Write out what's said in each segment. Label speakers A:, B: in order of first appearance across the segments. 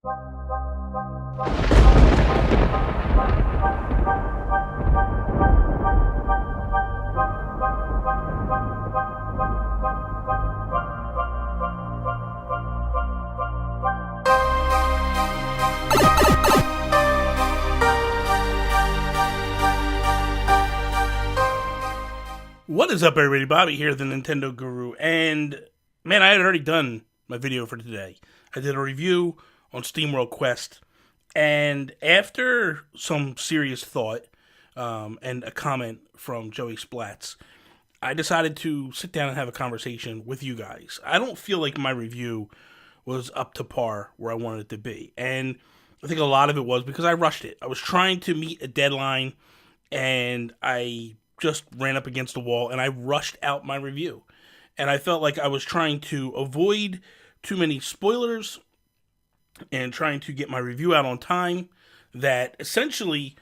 A: What is up, everybody? Bobby here, the Nintendo Guru, and man, I had already done my video for today. I did a review on SteamWorld Quest, and after some serious thought and a comment from Joey Splats, I decided to sit down and have a conversation with you guys. I don't feel like my review was up to par where I wanted it to be, and I think a lot of it was because I rushed it. I was trying to meet a deadline, and I just ran up against the wall and I rushed out my review. And I felt like I was trying to avoid too many spoilers and trying to get my review out on time that essentially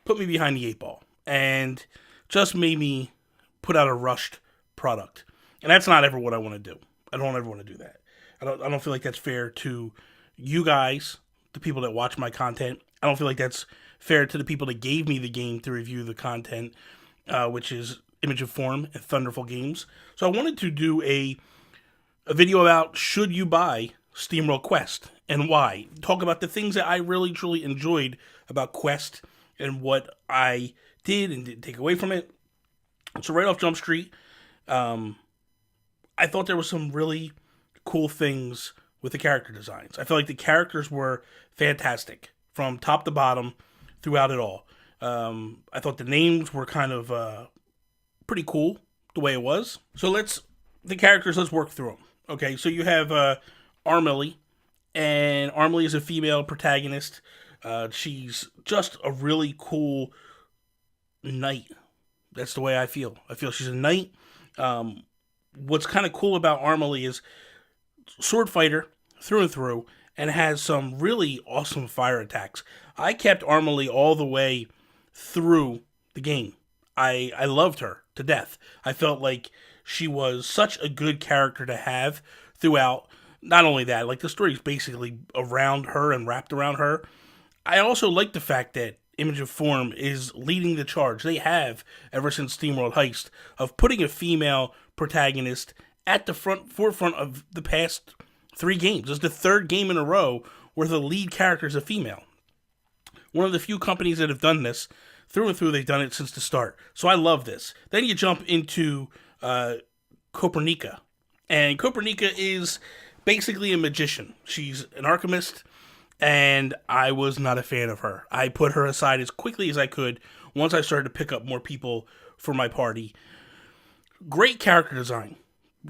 A: put me behind the 8 ball and just made me put out a rushed product. And that's not ever what I want to do. I don't ever want to do that. I don't feel like that's fair to you guys, the people that watch my content. I don't feel like that's fair to the people that gave me the game to review the content, which is Image of Form and Thunderful Games. So I wanted to do a video about should you buy SteamWorld Quest and why. Talk about the things that I really truly enjoyed about Quest and what I did and didn't take away from it. So right off Jump Street, I thought there was some really cool things with the character designs. I feel like the characters were fantastic from top to bottom throughout it all. I thought the names were kind of pretty cool the way it was. So let's work through them. Okay, so you have Armily, and Armily is a female protagonist. She's just a really cool knight. That's the way I feel. I feel she's a knight. What's kind of cool about Armily is sword fighter through and through, and has some really awesome fire attacks. I kept Armily all the way through the game. I loved her to death. I felt like she was such a good character to have throughout. Not only that, like the story's basically around her and wrapped around her. I also like the fact that Image of Form is leading the charge. They have, ever since SteamWorld Heist, of putting a female protagonist at the forefront of the past 3 games. It's the 3rd game in a row where the lead character is a female. One of the few companies that have done this. Through and through, they've done it since the start. So I love this. Then you jump into Copernica. And Copernica is basically a magician. She's an alchemist, and I was not a fan of her. I put her aside as quickly as I could once I started to pick up more people for my party. Great character design.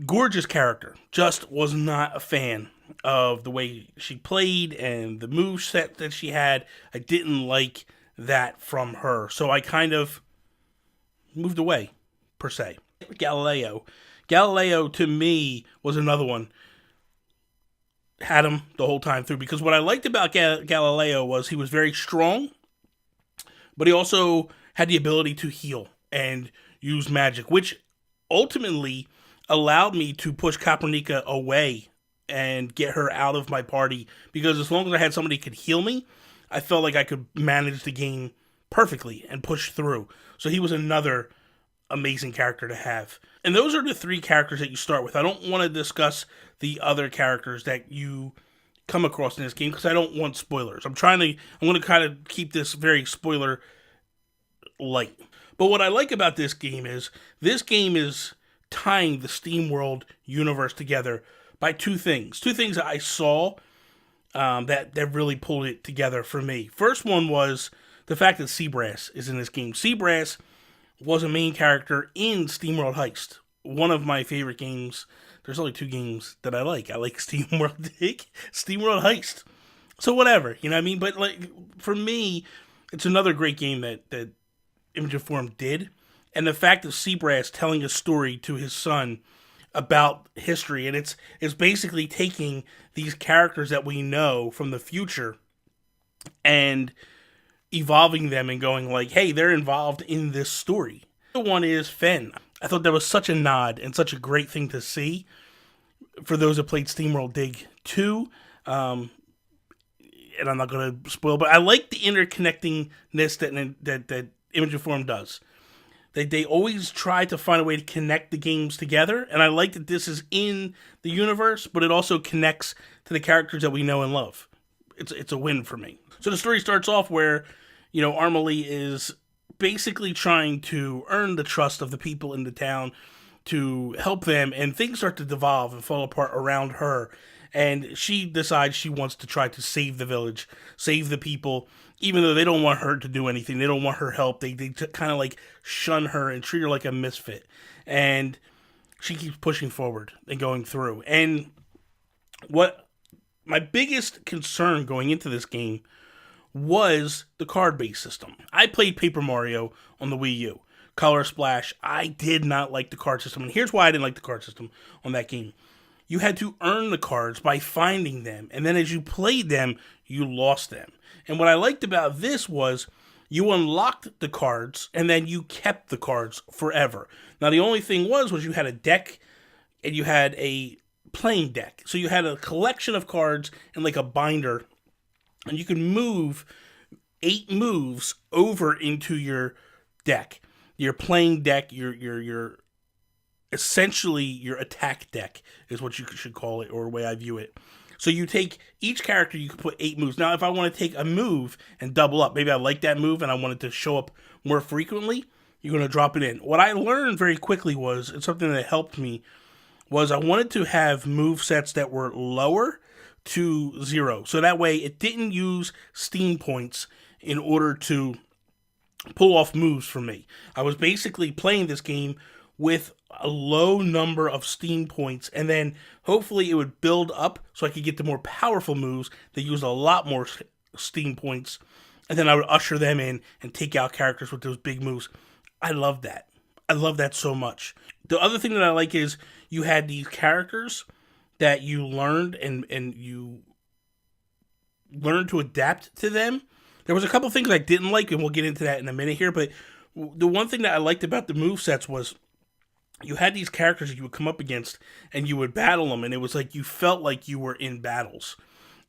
A: Gorgeous character. Just was not a fan of the way she played and the moveset that she had. I didn't like that from her. So I kind of moved away, per se. Galileo. Galileo, to me, was another one. Had him the whole time through. Because what I liked about Galileo was he was very strong, but he also had the ability to heal and use magic, which ultimately allowed me to push Copernica away and get her out of my party, because as long as I had somebody who could heal me, I felt like I could manage the game perfectly and push through. So he was another amazing character to have. And those are the 3 characters that you start with. I don't want to discuss the other characters that you come across in this game because I don't want spoilers. I'm going to kind of keep this very spoiler light. But what I like about this game is tying the SteamWorld universe together by 2 things. 2 things that I saw that really pulled it together for me. First one was the fact that Seabrass is in this game. Seabrass was a main character in SteamWorld Heist, one of my favorite games. There's only 2 games that I like. I like SteamWorld Heist. So whatever, you know what I mean? But like for me, it's another great game that Image of Form did. And the fact of Seabrass telling a story to his son about history, and it's basically taking these characters that we know from the future and evolving them and going like, hey, they're involved in this story. The one is Fen. I thought that was such a nod and such a great thing to see for those that played SteamWorld Dig 2. and I'm not going to spoil, but I like the interconnectingness that Image and Form does. They always try to find a way to connect the games together, and I like that this is in the universe, but it also connects to the characters that we know and love. It's a win for me. So the story starts off where, Armelie is basically trying to earn the trust of the people in the town to help them, and things start to devolve and fall apart around her. And she decides she wants to try to save the village, save the people, even though they don't want her to do anything. They don't want her help. They kind of like shun her and treat her like a misfit. And she keeps pushing forward and going through. And what my biggest concern going into this game was the card-based system. I played Paper Mario on the Wii U. Color Splash. I did not like the card system. And here's why I didn't like the card system on that game. You had to earn the cards by finding them. And then as you played them, you lost them. And what I liked about this was you unlocked the cards and then you kept the cards forever. Now, the only thing was you had a deck and you had a playing deck. So you had a collection of cards and like a binder. And you could move 8 moves over into your deck. Your playing deck, your essentially your attack deck is what you should call it, or the way I view it. So you take each character, you can put 8 moves. Now, if I want to take a move and double up, maybe I like that move and I want it to show up more frequently, you're going to drop it in. What I learned very quickly was, and something that helped me, was I wanted to have move sets that were lower to 0. So that way it didn't use Steam points in order to pull off moves for me. I was basically playing this game with a low number of Steam points, and then hopefully it would build up so I could get the more powerful moves that use a lot more Steam points, and then I would usher them in and take out characters with those big moves. I love that. I love that so much. The other thing that I like is you had these characters that you learned and you learned to adapt to them. There was a couple things I didn't like, and we'll get into that in a minute here, but the one thing that I liked about the movesets was you had these characters that you would come up against, and you would battle them, and it was like you felt like you were in battles.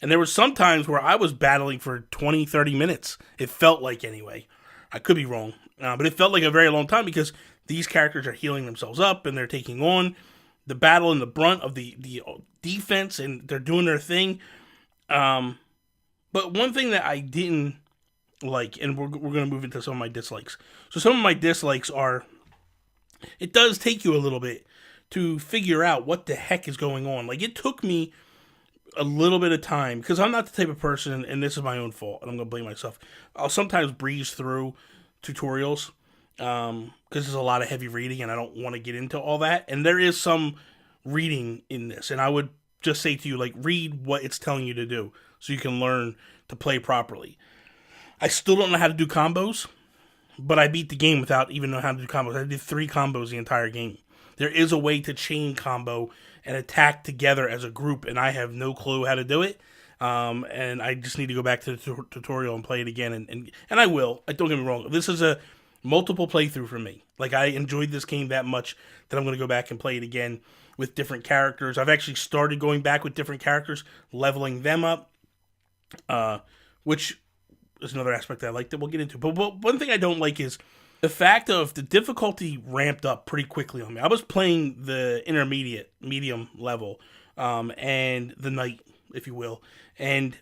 A: And there were some times where I was battling for 20, 30 minutes. It felt like, anyway. I could be wrong, but it felt like a very long time because these characters are healing themselves up, and they're taking on the battle in the brunt of the defense, and they're doing their thing. But one thing that I didn't like, and we're going to move into some of my dislikes. So some of my dislikes are, it does take you a little bit to figure out what the heck is going on. Like, it took me a little bit of time, because I'm not the type of person, and this is my own fault, and I'm going to blame myself. I'll sometimes breeze through tutorials, because there's a lot of heavy reading, and I don't want to get into all that. And there is some reading in this, and I would just say to you, like, read what it's telling you to do, so you can learn to play properly. I still don't know how to do combos, but I beat the game without even knowing how to do combos. I did 3 combos the entire game. There is a way to chain combo and attack together as a group, and I have no clue how to do it. And I just need to go back to the tutorial and play it again, and I will. Don't get me wrong. This is a multiple playthrough for me. Like, I enjoyed this game that much that I'm going to go back and play it again with different characters. I've actually started going back with different characters, leveling them up, which is another aspect that I like that we'll get into. But one thing I don't like is the fact of the difficulty ramped up pretty quickly on me. I was playing the medium level, and the knight, if you will, and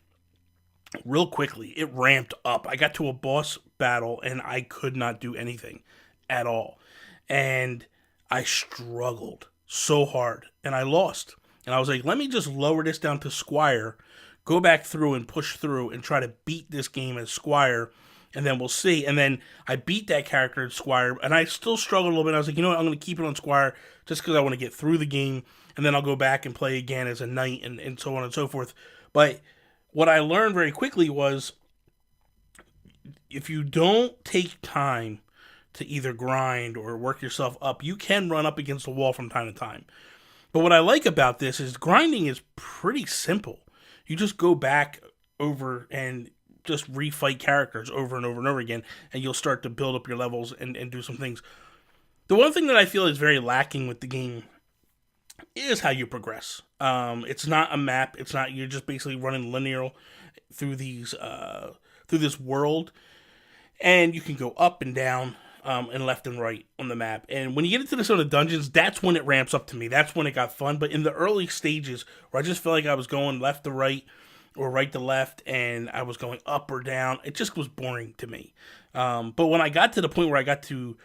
A: real quickly it ramped up. I got to a boss battle and I could not do anything at all, and I struggled so hard and I lost. And I was like, let me just lower this down to Squire, go back through and push through and try to beat this game as Squire, and then we'll see. And then I beat that character at Squire, and I still struggled a little bit. I was like, you know what, I'm going to keep it on Squire just because I want to get through the game, and then I'll go back and play again as a knight, and so on and so forth. But what I learned very quickly was, if you don't take time to either grind or work yourself up, you can run up against the wall from time to time. But what I like about this is grinding is pretty simple. You just go back over and just refight characters over and over and over again, and you'll start to build up your levels and do some things. The one thing that I feel is very lacking with the game is how you progress. It's not a map. It's not, you're just basically running linear through through this world, and you can go up and down, and left and right on the map. And when you get into the sort of dungeons, that's when it ramps up to me. That's when it got fun. But in the early stages, where I just felt like I was going left to right or right to left, and I was going up or down, it just was boring to me. But when I got to the point where I got to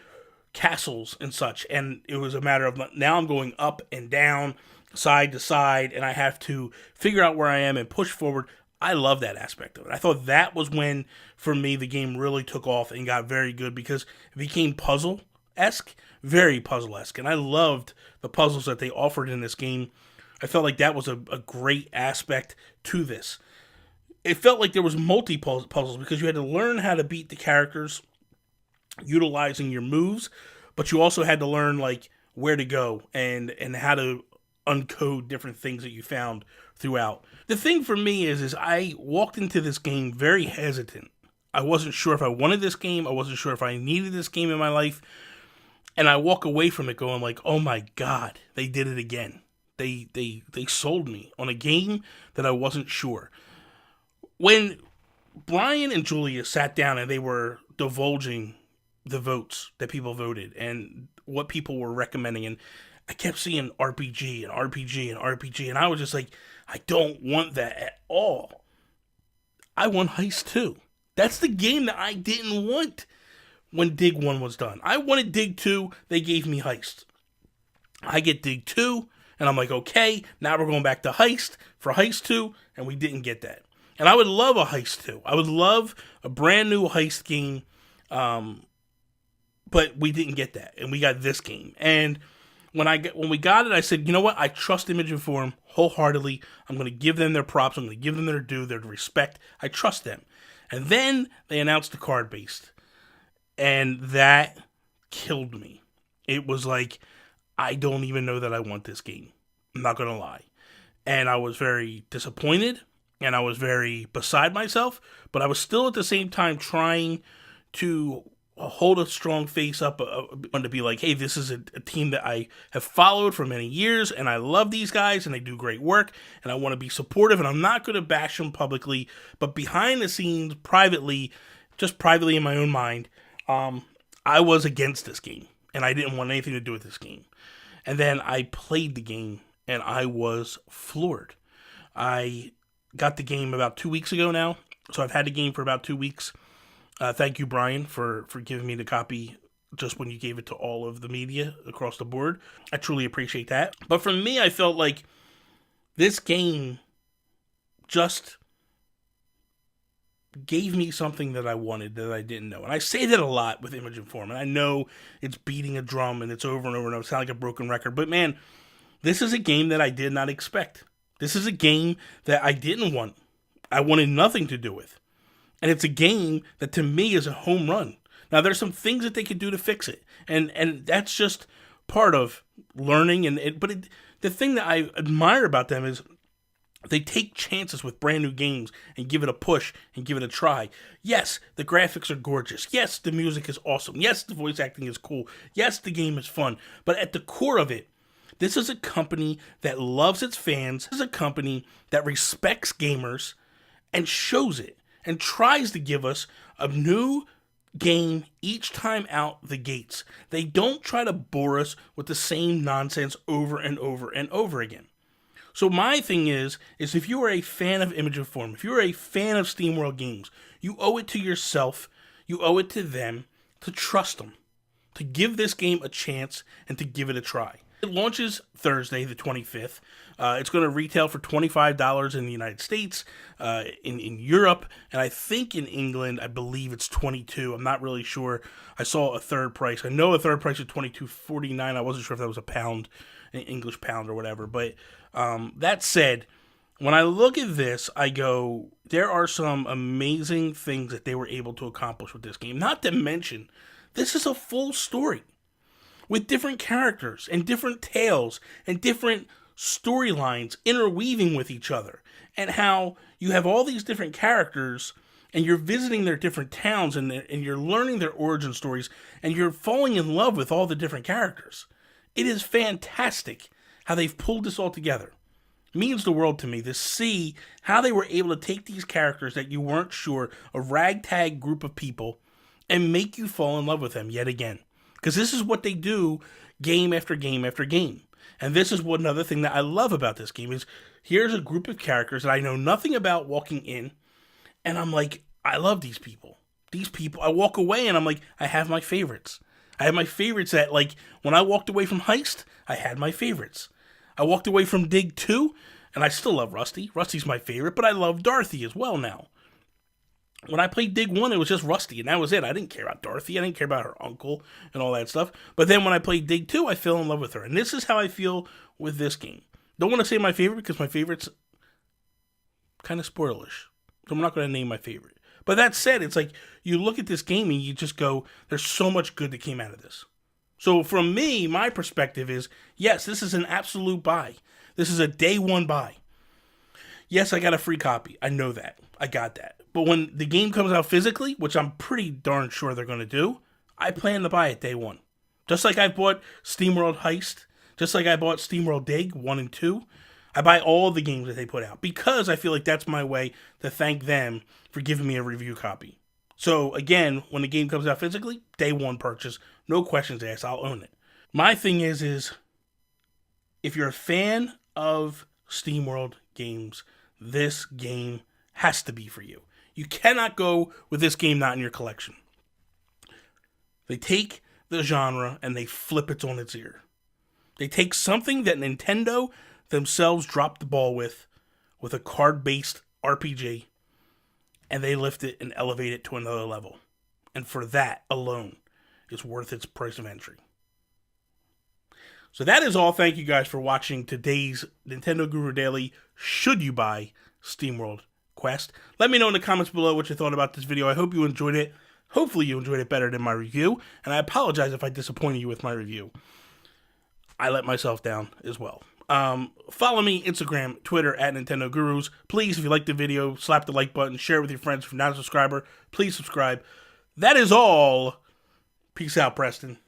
A: castles and such, and it was a matter of now I'm going up and down, side to side, and I have to figure out where I am and push forward. I love that aspect of it. I thought that was when, for me, the game really took off and got very good, because it became puzzle-esque, very puzzle-esque, and I loved the puzzles that they offered in this game. I felt like that was a great aspect to this. It felt like there was multi-puzzles, because you had to learn how to beat the characters utilizing your moves, but you also had to learn like where to go and how to uncode different things that you found throughout. The thing for me is I walked into this game very hesitant. I wasn't sure if I wanted this game. I wasn't sure if I needed this game in my life. And I walk away from it going like, oh my God, they did it again. They sold me on a game that I wasn't sure. When Brian and Julia sat down and they were divulging the votes that people voted and what people were recommending, and I kept seeing RPG and RPG and RPG, and I was just like, I don't want that at all. I want Heist 2. That's the game that I didn't want when Dig 1 was done. I wanted Dig 2, they gave me Heist. I get Dig 2, and I'm like, okay, now we're going back to Heist for Heist 2, and we didn't get that. And I would love a Heist 2. I would love a brand new Heist game, but we didn't get that, and we got this game. And when we got it, I said, you know what? I trust Image and Form wholeheartedly. I'm going to give them their props. I'm going to give them their due, their respect. I trust them. And then they announced the card-based, and that killed me. It was like, I don't even know that I want this game. I'm not going to lie. And I was very disappointed, and I was very beside myself, but I was still at the same time trying to hold a strong face up, to be like, hey, this is a team that I have followed for many years, and I love these guys, and they do great work, and I want to be supportive, and I'm not going to bash them publicly, but behind the scenes, privately, just privately in my own mind, I was against this game, and I didn't want anything to do with this game. And then I played the game, and I was floored. I got the game about 2 weeks ago now, so I've had the game for about 2 weeks. Thank you, Brian, for giving me the copy just when you gave it to all of the media across the board. I truly appreciate that. But for me, I felt like this game just gave me something that I wanted that I didn't know. And I say that a lot with Image and Form, and I know it's beating a drum and it's over and over and over. It sounds like a broken record. But man, this is a game that I did not expect. This is a game that I didn't want. I wanted nothing to do with. And it's a game that, to me, is a home run. Now, there's some things that they could do to fix it. And that's just part of learning. The thing that I admire about them is they take chances with brand new games and give it a push and give it a try. Yes, the graphics are gorgeous. Yes, the music is awesome. Yes, the voice acting is cool. Yes, the game is fun. But at the core of it, this is a company that loves its fans. This is a company that respects gamers and shows it, and tries to give us a new game each time out the gates. They don't try to bore us with the same nonsense over and over and over again. So my thing is if you are a fan of Image and Form, if you're a fan of SteamWorld games, you owe it to yourself, you owe it to them to trust them, to give this game a chance and to give it a try. It launches Thursday, the 25th. It's going to retail for $25 in the United States, in Europe, and I think in England, I believe it's $22. I'm not really sure. I saw a third price. I know a third price is $22.49. I wasn't sure if that was a pound, an English pound or whatever. But that said, when I look at this, I go, there are some amazing things that they were able to accomplish with this game. Not to mention, this is a full story with different characters and different tales and different storylines interweaving with each other, and how you have all these different characters and you're visiting their different towns and you're learning their origin stories and you're falling in love with all the different characters. It is fantastic how they've pulled this all together. It means the world to me to see how they were able to take these characters that you weren't sure, a ragtag group of people, and make you fall in love with them yet again. Because this is what they do game after game after game. And this is what another thing that I love about this game is here's a group of characters that I know nothing about walking in, and I'm like, I love these people. These people, I walk away and I'm like, I have my favorites. I have my favorites that, like, when I walked away from Heist, I had my favorites. I walked away from Dig 2, and I still love Rusty. Rusty's my favorite, but I love Dorothy as well now. When I played Dig 1, it was just Rusty, and that was it. I didn't care about Dorothy. I didn't care about her uncle and all that stuff. But then when I played Dig 2, I fell in love with her. And this is how I feel with this game. Don't want to say my favorite because my favorite's kind of spoilish. So I'm not going to name my favorite. But that said, it's like you look at this game and you just go, there's so much good that came out of this. So from me, my perspective is, yes, this is an absolute buy. This is a day one buy. Yes, I got a free copy. I know that. I got that. But when the game comes out physically, which I'm pretty darn sure they're going to do, I plan to buy it day one. Just like I bought SteamWorld Heist, just like I bought SteamWorld Dig 1 and 2, I buy all the games that they put out because I feel like that's my way to thank them for giving me a review copy. So again, when the game comes out physically, day one purchase, no questions asked, I'll own it. My thing is if you're a fan of SteamWorld games, this game has to be for you. You cannot go with this game not in your collection. They take the genre and they flip it on its ear. They take something that Nintendo themselves dropped the ball with a card-based RPG, and they lift it and elevate it to another level. And for that alone, it's worth its price of entry. So that is all. Thank you guys for watching today's Nintendo Guru Daily. Should you buy SteamWorld Quest? Let me know in the comments below what you thought about this video. I hope you enjoyed it. Hopefully you enjoyed it better than my review. And I apologize if I disappointed you with my review. I let myself down as well. Follow me Instagram, Twitter at Nintendo Gurus. Please, if you like the video, slap the like button, share it with your friends. If you're not a subscriber, please subscribe. That is all. Peace out, Preston.